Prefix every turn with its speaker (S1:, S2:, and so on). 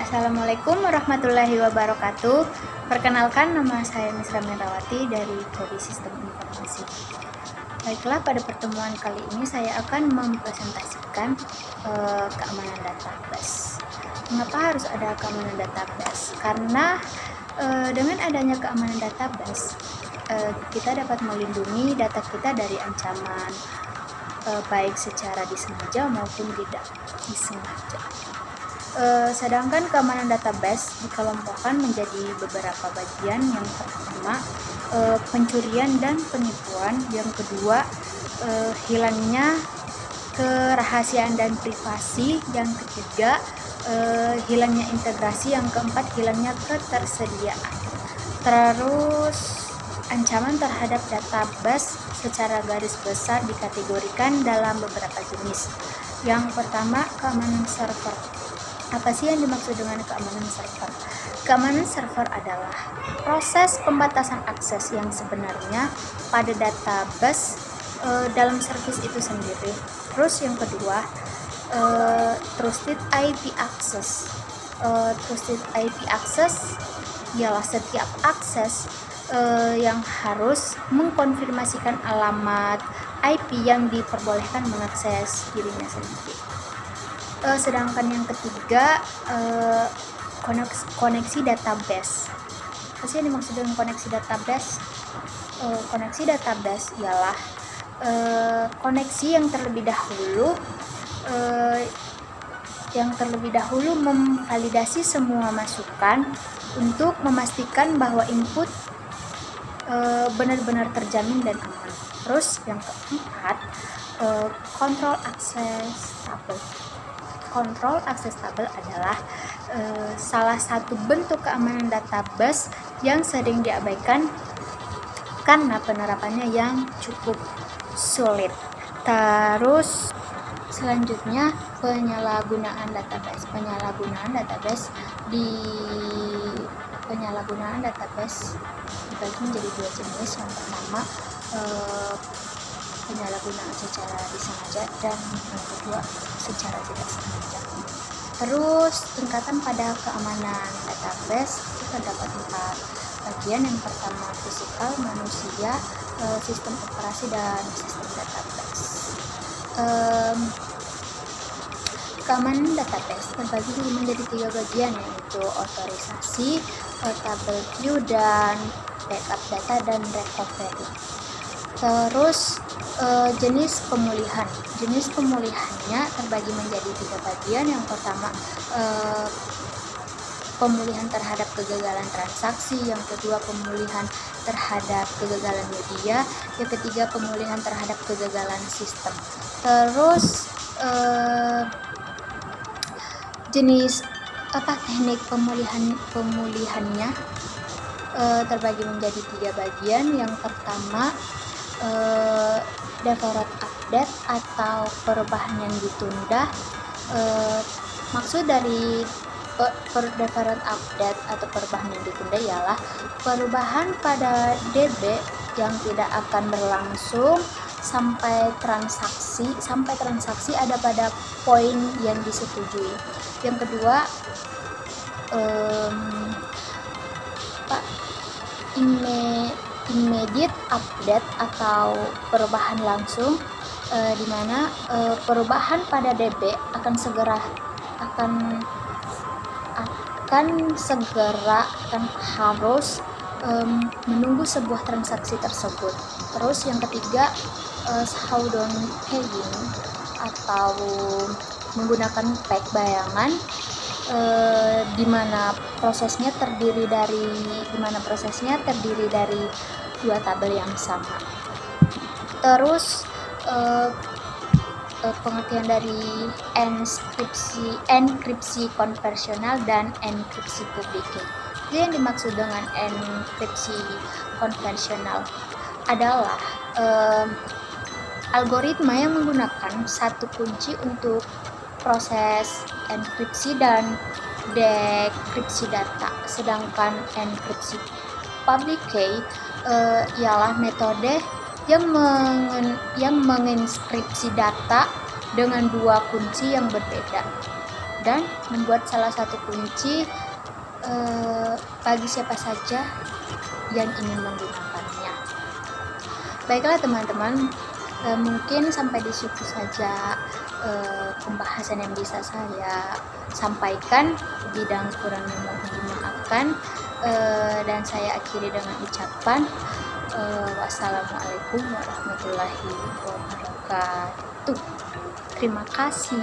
S1: Assalamualaikum warahmatullahi wabarakatuh. Perkenalkan, nama saya Misra Mendrawati dari Prodi Sistem Informasi. Baiklah, pada pertemuan kali ini saya akan mempresentasikan keamanan database. Mengapa harus ada keamanan database? Karena dengan adanya keamanan database, kita dapat melindungi data kita dari ancaman baik secara disengaja maupun tidak disengaja. Sedangkan keamanan database dikelompokkan menjadi beberapa bagian. Yang pertama, pencurian dan penipuan. Yang kedua, hilangnya kerahasiaan dan privasi. Yang ketiga, hilangnya integrasi. Yang keempat, hilangnya ketersediaan. Terus ancaman terhadap database secara garis besar dikategorikan dalam beberapa jenis. Yang pertama, keamanan server. Apa sih yang dimaksud dengan keamanan server? Keamanan server adalah proses pembatasan akses yang sebenarnya pada database dalam service itu sendiri. Terus yang kedua, trusted IP access. Trusted IP access ialah setiap akses yang harus mengkonfirmasikan alamat IP yang diperbolehkan mengakses dirinya sendiri. Sedangkan yang ketiga, koneksi database. Apa sih yang dimaksud dengan koneksi database? Koneksi database ialah koneksi yang terlebih dahulu memvalidasi semua masukan untuk memastikan bahwa input benar-benar terjamin dan aman. Terus yang keempat, control access table. Control access table adalah salah satu bentuk keamanan database yang sering diabaikan karena penerapannya yang cukup sulit. Terus selanjutnya, penyalahgunaan database. Penyalahgunaan database dibagi menjadi dua jenis. Yang pertama, penyalahgunaan secara disengaja, dan yang kedua secara tidak sengaja. Terus tingkatan pada keamanan database itu terdapat 4 bagian. Yang pertama, fisikal, manusia, sistem operasi, dan sistem database. Keamanan database terbagi menjadi 3 bagian, yaitu otorisasi, table view, dan backup data dan recovery. Terus jenis pemulihan. Jenis pemulihannya terbagi menjadi 3 bagian. Yang pertama, pemulihan terhadap kegagalan transaksi. Yang kedua, pemulihan terhadap kegagalan media. Yang ketiga, pemulihan terhadap kegagalan sistem. Terus jenis teknik pemulihannya terbagi menjadi 3 bagian. Yang pertama, deferred update atau perubahan yang ditunda. Maksud dari deferred update atau perubahan yang ditunda ialah perubahan pada DB yang tidak akan berlangsung sampai transaksi ada pada poin yang disetujui. Yang kedua, immediate update atau perubahan langsung, di mana perubahan pada DB akan harus menunggu sebuah transaksi tersebut. Terus yang ketiga, showdown pegging atau menggunakan peg bayangan, di mana prosesnya terdiri dari 2 tabel yang sama. Terus pengertian dari enkripsi konvensional dan enkripsi publik. Jadi yang dimaksud dengan enkripsi konvensional adalah algoritma yang menggunakan satu kunci untuk proses enkripsi dan dekripsi data. Sedangkan enkripsi public key ialah metode yang menginskripsi data dengan 2 kunci yang berbeda. dan membuat salah satu kunci bagi siapa saja yang ingin menggunakannya. Baiklah teman-teman, mungkin sampai di situ saja pembahasan yang bisa saya sampaikan. Bidang kurangnya mohon dimaafkan, dan saya akhiri dengan ucapan wassalamualaikum warahmatullahi wabarakatuh. Terima kasih.